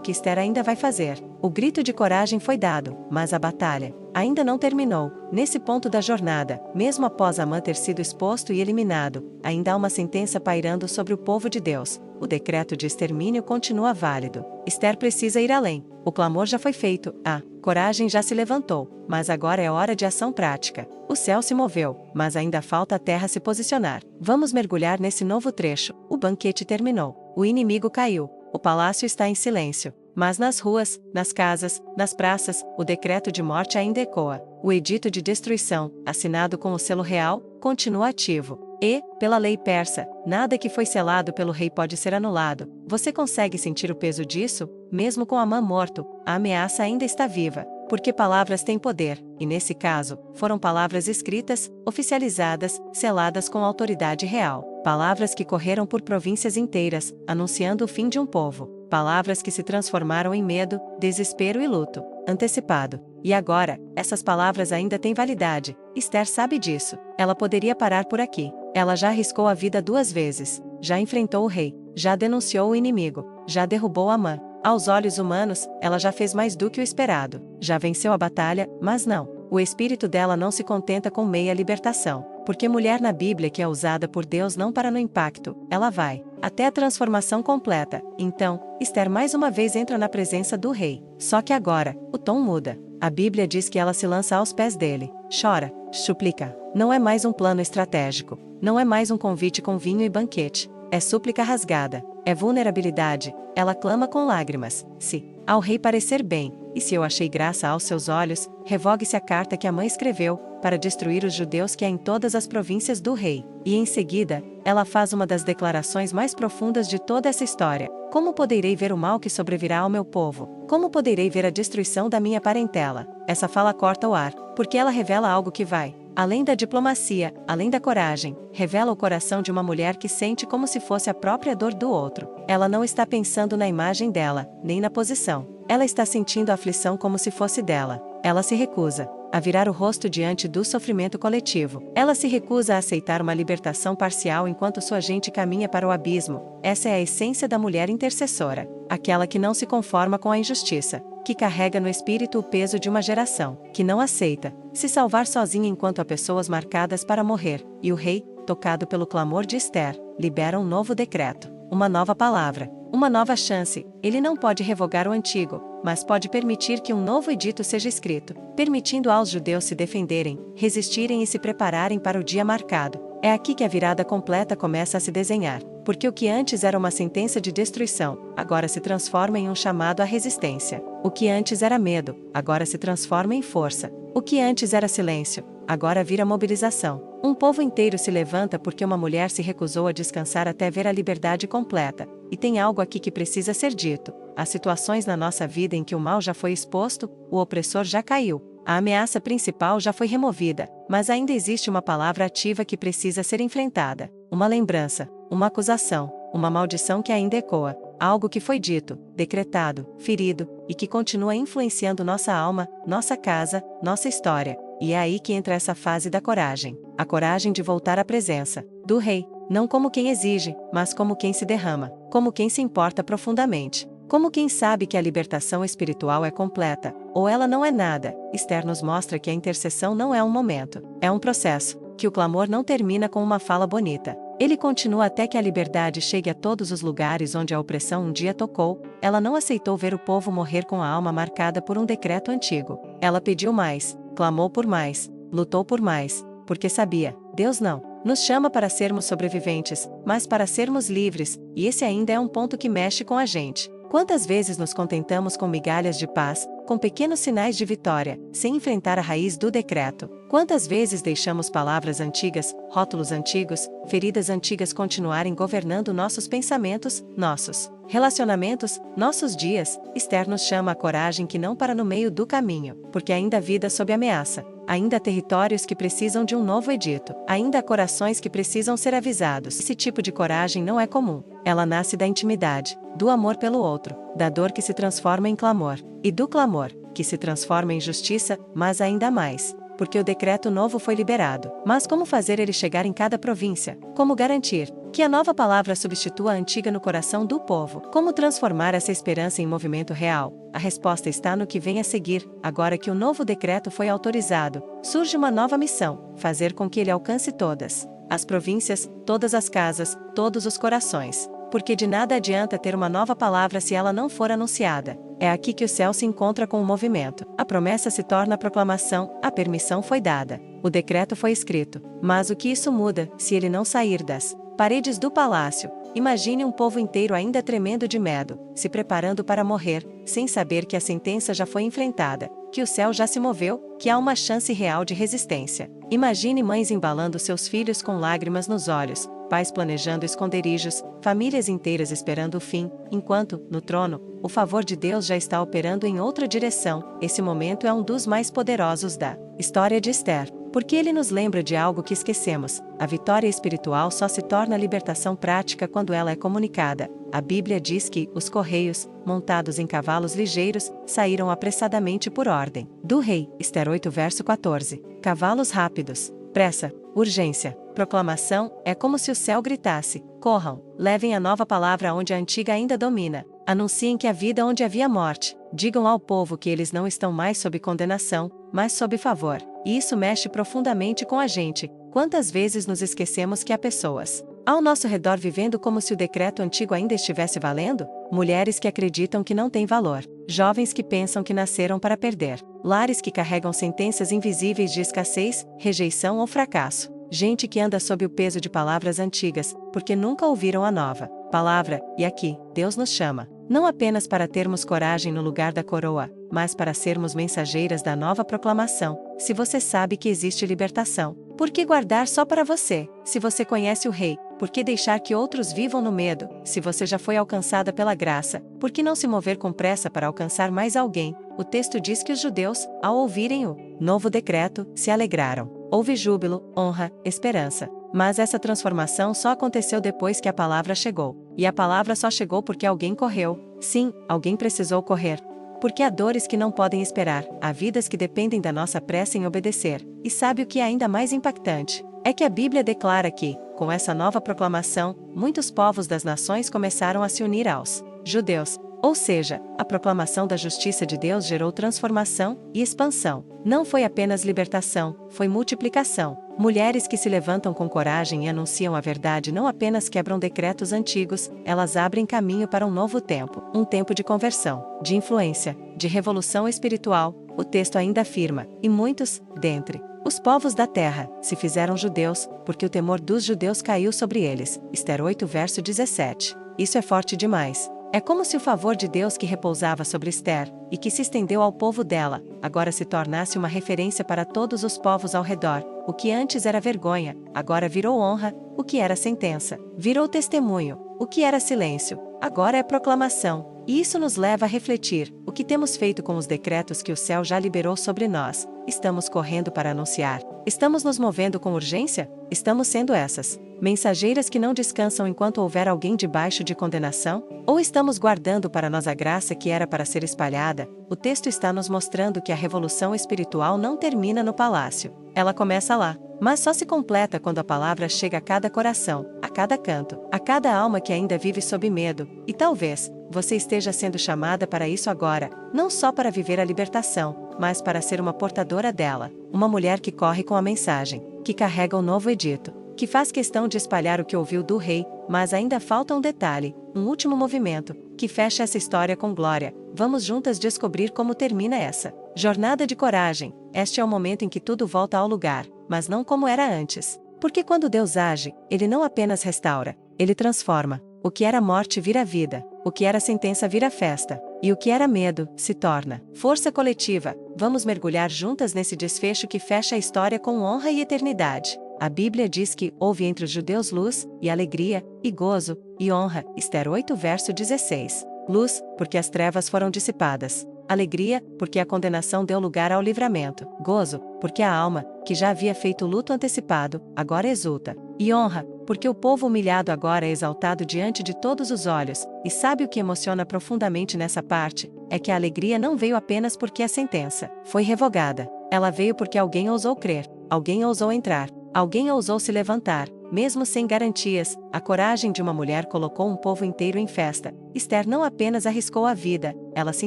que Esther ainda vai fazer. O grito de coragem foi dado, mas a batalha ainda não terminou. Nesse ponto da jornada, mesmo após Amã ter sido exposto e eliminado, ainda há uma sentença pairando sobre o povo de Deus. O decreto de extermínio continua válido. Esther precisa ir além. O clamor já foi feito, a coragem já se levantou, mas agora é hora de ação prática. O céu se moveu, mas ainda falta a terra se posicionar. Vamos mergulhar nesse novo trecho. O banquete terminou. O inimigo caiu. o palácio está em silêncio. Mas nas ruas, nas casas, nas praças, o decreto de morte ainda ecoa. O edito de destruição, assinado com o selo real, continua ativo. E, pela lei persa, nada que foi selado pelo rei pode ser anulado. Você consegue sentir o peso disso? Mesmo com Amã morto, a ameaça ainda está viva. Porque palavras têm poder, e nesse caso, foram palavras escritas, oficializadas, seladas com autoridade real. Palavras que correram por províncias inteiras, anunciando o fim de um povo. Palavras que se transformaram em medo, desespero e luto, antecipado. E agora, essas palavras ainda têm validade. Esther sabe disso. Ela poderia parar por aqui. Ela já arriscou a vida 2 vezes. Já enfrentou o rei. Já denunciou o inimigo. Já derrubou Amã. Aos olhos humanos, ela já fez mais do que o esperado. Já venceu a batalha, mas não. O espírito dela não se contenta com meia libertação. Porque mulher na Bíblia que é usada por Deus não para no impacto, ela vai até a transformação completa. Então, Esther mais uma vez entra na presença do rei. Só que agora, o tom muda. A Bíblia diz que ela se lança aos pés dele. Chora, suplica. Não é mais um plano estratégico. Não é mais um convite com vinho e banquete. É súplica rasgada. É vulnerabilidade. Ela clama com lágrimas. Se ao rei parecer bem, e se eu achei graça aos seus olhos, revogue-se a carta que a mãe escreveu, para destruir os judeus que há em todas as províncias do rei. E em seguida, ela faz uma das declarações mais profundas de toda essa história. Como poderei ver o mal que sobrevirá ao meu povo? Como poderei ver a destruição da minha parentela? Essa fala corta o ar, porque ela revela algo que vai além da diplomacia, além da coragem, revela o coração de uma mulher que sente como se fosse a própria dor do outro. Ela não está pensando na imagem dela, nem na posição. Ela está sentindo a aflição como se fosse dela. Ela se recusa a virar o rosto diante do sofrimento coletivo. Ela se recusa a aceitar uma libertação parcial enquanto sua gente caminha para o abismo. Essa é a essência da mulher intercessora. Aquela que não se conforma com a injustiça, que carrega no espírito o peso de uma geração, que não aceita se salvar sozinha enquanto há pessoas marcadas para morrer. E o rei, tocado pelo clamor de Esther, libera um novo decreto, uma nova palavra, uma nova chance. Ele não pode revogar o antigo, mas pode permitir que um novo edito seja escrito, permitindo aos judeus se defenderem, resistirem e se prepararem para o dia marcado. É aqui que a virada completa começa a se desenhar, porque o que antes era uma sentença de destruição, agora se transforma em um chamado à resistência. O que antes era medo, agora se transforma em força. O que antes era silêncio, agora vira mobilização. Um povo inteiro se levanta porque uma mulher se recusou a descansar até ver a liberdade completa. E tem algo aqui que precisa ser dito. Há situações na nossa vida em que o mal já foi exposto, o opressor já caiu, a ameaça principal já foi removida, mas ainda existe uma palavra ativa que precisa ser enfrentada. Uma lembrança, uma acusação, uma maldição que ainda ecoa. Algo que foi dito, decretado, ferido, e que continua influenciando nossa alma, nossa casa, nossa história. E é aí que entra essa fase da coragem. A coragem de voltar à presença do rei, não como quem exige, mas como quem se derrama, como quem se importa profundamente, como quem sabe que a libertação espiritual é completa, ou ela não é nada. Esther nos mostra que a intercessão não é um momento, é um processo, que o clamor não termina com uma fala bonita. Ele continua até que a liberdade chegue a todos os lugares onde a opressão um dia tocou. Ela não aceitou ver o povo morrer com a alma marcada por um decreto antigo. Ela pediu mais, clamou por mais, lutou por mais, porque sabia, Deus não nos chama para sermos sobreviventes, mas para sermos livres, e esse ainda é um ponto que mexe com a gente. Quantas vezes nos contentamos com migalhas de paz, com pequenos sinais de vitória, sem enfrentar a raiz do decreto? Quantas vezes deixamos palavras antigas, rótulos antigos, feridas antigas continuarem governando nossos pensamentos, nossos relacionamentos, nossos dias? Esther nos chama a coragem que não para no meio do caminho, porque ainda há vida sob ameaça, ainda há territórios que precisam de um novo edito, ainda há corações que precisam ser avisados. Esse tipo de coragem não é comum. Ela nasce da intimidade, do amor pelo outro, da dor que se transforma em clamor, e do clamor, que se transforma em justiça, mas ainda mais, porque o decreto novo foi liberado. Mas como fazer ele chegar em cada província? Como garantir que a nova palavra substitua a antiga no coração do povo? Como transformar essa esperança em movimento real? A resposta está no que vem a seguir. Agora que o novo decreto foi autorizado, surge uma nova missão: fazer com que ele alcance todas as províncias, todas as casas, todos os corações. Porque de nada adianta ter uma nova palavra se ela não for anunciada. É aqui que o céu se encontra com o movimento. A promessa se torna a proclamação, a permissão foi dada, o decreto foi escrito. Mas o que isso muda, se ele não sair das paredes do palácio, Imagine um povo inteiro ainda tremendo de medo, se preparando para morrer, sem saber que a sentença já foi enfrentada, que o céu já se moveu, que há uma chance real de resistência. Imagine mães embalando seus filhos com lágrimas nos olhos, pais planejando esconderijos, famílias inteiras esperando o fim, enquanto, no trono, o favor de Deus já está operando em outra direção. Esse momento é um dos mais poderosos da história de Esther, porque ele nos lembra de algo que esquecemos: a vitória espiritual só se torna libertação prática quando ela é comunicada. A Bíblia diz que os correios, montados em cavalos ligeiros, saíram apressadamente por ordem do rei. Esther 8 verso 14. Cavalos rápidos, pressa, urgência, proclamação, é como se o céu gritasse: corram, levem a nova palavra onde a antiga ainda domina, anunciem que a vida onde havia morte, digam ao povo que eles não estão mais sob condenação, mas sob favor. E isso mexe profundamente com a gente. Quantas vezes nos esquecemos que há pessoas ao nosso redor vivendo como se o decreto antigo ainda estivesse valendo? Mulheres que acreditam que não têm valor, jovens que pensam que nasceram para perder, lares que carregam sentenças invisíveis de escassez, rejeição ou fracasso, gente que anda sob o peso de palavras antigas, porque nunca ouviram a nova palavra. E aqui, Deus nos chama, não apenas para termos coragem no lugar da coroa, mas para sermos mensageiras da nova proclamação. Se você sabe que existe libertação, por que guardar só para você? Se você conhece o Rei, por que deixar que outros vivam no medo? Se você já foi alcançada pela graça, por que não se mover com pressa para alcançar mais alguém? O texto diz que os judeus, ao ouvirem o novo decreto, se alegraram. Houve júbilo, honra, esperança. Mas essa transformação só aconteceu depois que a palavra chegou. E a palavra só chegou porque alguém correu. Sim, alguém precisou correr. Porque há dores que não podem esperar, há vidas que dependem da nossa pressa em obedecer. E sabe o que é ainda mais impactante? É que a Bíblia declara que, com essa nova proclamação, muitos povos das nações começaram a se unir aos judeus. Ou seja, a proclamação da justiça de Deus gerou transformação e expansão. Não foi apenas libertação, foi multiplicação. Mulheres que se levantam com coragem e anunciam a verdade não apenas quebram decretos antigos, elas abrem caminho para um novo tempo, um tempo de conversão, de influência, de revolução espiritual. O texto ainda afirma: e muitos, dentre os povos da terra, se fizeram judeus, porque o temor dos judeus caiu sobre eles. Esther 8 verso 17. Isso é forte demais. É como se o favor de Deus que repousava sobre Esther, e que se estendeu ao povo dela, agora se tornasse uma referência para todos os povos ao redor. O que antes era vergonha, agora virou honra. O que era sentença, virou testemunho. O que era silêncio, agora é proclamação. E isso nos leva a refletir: o que temos feito com os decretos que o céu já liberou sobre nós? Estamos correndo para anunciar? Estamos nos movendo com urgência? Estamos sendo essas mensageiras que não descansam enquanto houver alguém debaixo de condenação? Ou estamos guardando para nós a graça que era para ser espalhada? O texto está nos mostrando que a revolução espiritual não termina no palácio. Ela começa lá, mas só se completa quando a palavra chega a cada coração, a cada canto, a cada alma que ainda vive sob medo. E talvez você esteja sendo chamada para isso agora, não só para viver a libertação, mas para ser uma portadora dela, uma mulher que corre com a mensagem, que carrega o novo edito, que faz questão de espalhar o que ouviu do rei. Mas ainda falta um detalhe, um último movimento, que fecha essa história com glória. Vamos juntas descobrir como termina essa jornada de coragem. Este é o momento em que tudo volta ao lugar, mas não como era antes. Porque quando Deus age, Ele não apenas restaura, Ele transforma. O que era morte vira vida, o que era sentença vira festa, e o que era medo se torna força coletiva. Vamos mergulhar juntas nesse desfecho que fecha a história com honra e eternidade. A Bíblia diz que houve entre os judeus luz, e alegria, e gozo, e honra. Esther 8 verso 16. Luz, porque as trevas foram dissipadas. Alegria, porque a condenação deu lugar ao livramento. Gozo, porque a alma, que já havia feito luto antecipado, agora exulta. E honra, porque o povo humilhado agora é exaltado diante de todos os olhos. E sabe o que emociona profundamente nessa parte? É que a alegria não veio apenas porque a sentença foi revogada. Ela veio porque alguém ousou crer, alguém ousou entrar, alguém ousou se levantar. Mesmo sem garantias, a coragem de uma mulher colocou um povo inteiro em festa. Esther não apenas arriscou a vida, ela se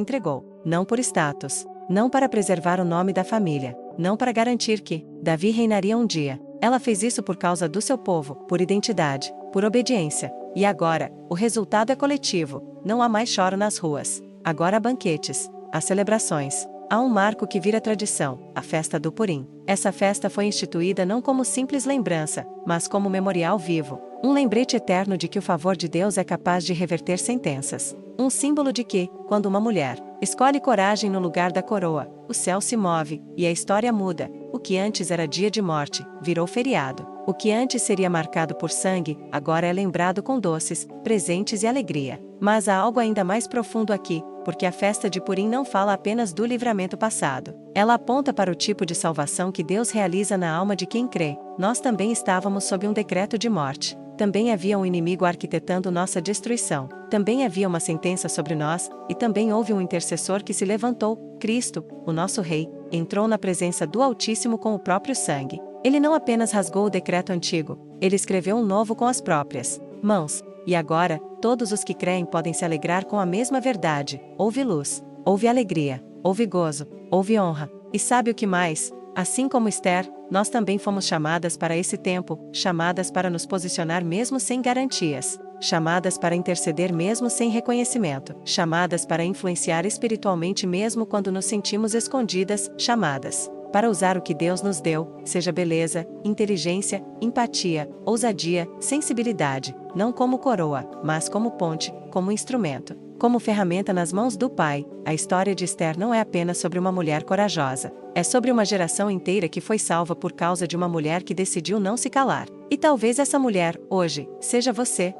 entregou. Não por status, não para preservar o nome da família, não para garantir que Davi reinaria um dia. Ela fez isso por causa do seu povo, por identidade, por obediência. E agora, o resultado é coletivo. Não há mais choro nas ruas. Agora há banquetes, há celebrações. Há um marco que vira tradição, a festa do Purim. Essa festa foi instituída não como simples lembrança, mas como memorial vivo. Um lembrete eterno de que o favor de Deus é capaz de reverter sentenças. Um símbolo de que, quando uma mulher escolhe coragem no lugar da coroa, o céu se move, e a história muda. O que antes era dia de morte, virou feriado. O que antes seria marcado por sangue, agora é lembrado com doces, presentes e alegria. Mas há algo ainda mais profundo aqui, porque a festa de Purim não fala apenas do livramento passado. Ela aponta para o tipo de salvação que Deus realiza na alma de quem crê. Nós também estávamos sob um decreto de morte. Também havia um inimigo arquitetando nossa destruição. Também havia uma sentença sobre nós, e também houve um intercessor que se levantou, Cristo, o nosso Rei, entrou na presença do Altíssimo com o próprio sangue. Ele não apenas rasgou o decreto antigo, ele escreveu um novo com as próprias mãos. E agora, todos os que creem podem se alegrar com a mesma verdade. Houve luz, houve alegria, houve gozo, houve honra. E sabe o que mais? Assim como Esther, nós também fomos chamadas para esse tempo, chamadas para nos posicionar mesmo sem garantias, chamadas para interceder mesmo sem reconhecimento, chamadas para influenciar espiritualmente mesmo quando nos sentimos escondidas, chamadas para usar o que Deus nos deu, seja beleza, inteligência, empatia, ousadia, sensibilidade, não como coroa, mas como ponte, como instrumento, como ferramenta nas mãos do Pai. A história de Esther não é apenas sobre uma mulher corajosa. É sobre uma geração inteira que foi salva por causa de uma mulher que decidiu não se calar. E talvez essa mulher, hoje, seja você,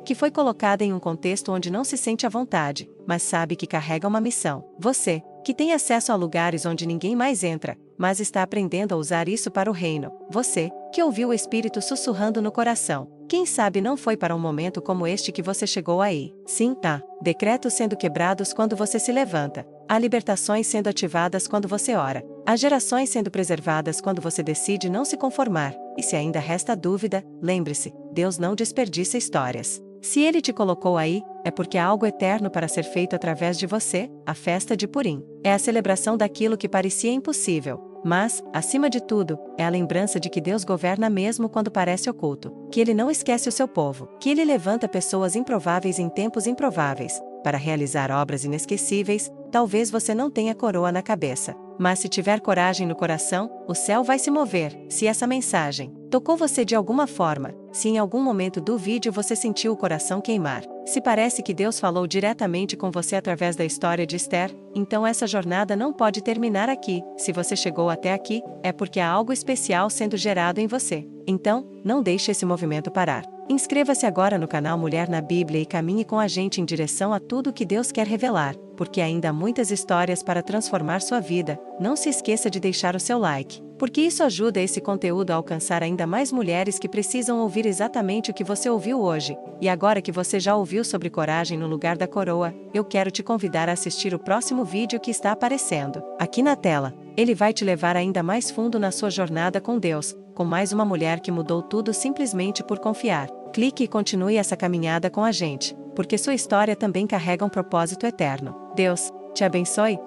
que foi colocada em um contexto onde não se sente à vontade, mas sabe que carrega uma missão. Você, que tem acesso a lugares onde ninguém mais entra, mas está aprendendo a usar isso para o reino. Você, que ouviu o Espírito sussurrando no coração. Quem sabe não foi para um momento como este que você chegou aí. Sim, tá. Decretos sendo quebrados quando você se levanta. Há libertações sendo ativadas quando você ora. Há gerações sendo preservadas quando você decide não se conformar. E se ainda resta dúvida, lembre-se, Deus não desperdiça histórias. Se Ele te colocou aí, é porque há algo eterno para ser feito através de você. A festa de Purim é a celebração daquilo que parecia impossível. Mas, acima de tudo, é a lembrança de que Deus governa mesmo quando parece oculto, que Ele não esquece o seu povo, que Ele levanta pessoas improváveis em tempos improváveis, para realizar obras inesquecíveis. Talvez você não tenha coroa na cabeça, mas se tiver coragem no coração, o céu vai se mover. Se essa mensagem tocou você de alguma forma, se em algum momento do vídeo você sentiu o coração queimar, se parece que Deus falou diretamente com você através da história de Esther, então essa jornada não pode terminar aqui. Se você chegou até aqui, é porque há algo especial sendo gerado em você. Então, não deixe esse movimento parar. Inscreva-se agora no canal Mulher na Bíblia e caminhe com a gente em direção a tudo que Deus quer revelar, porque ainda há muitas histórias para transformar sua vida. Não se esqueça de deixar o seu like, porque isso ajuda esse conteúdo a alcançar ainda mais mulheres que precisam ouvir exatamente o que você ouviu hoje. E agora que você já ouviu sobre coragem no lugar da coroa, eu quero te convidar a assistir o próximo vídeo que está aparecendo aqui na tela. Ele vai te levar ainda mais fundo na sua jornada com Deus, com mais uma mulher que mudou tudo simplesmente por confiar. Clique e continue essa caminhada com a gente, porque sua história também carrega um propósito eterno. Deus te abençoe.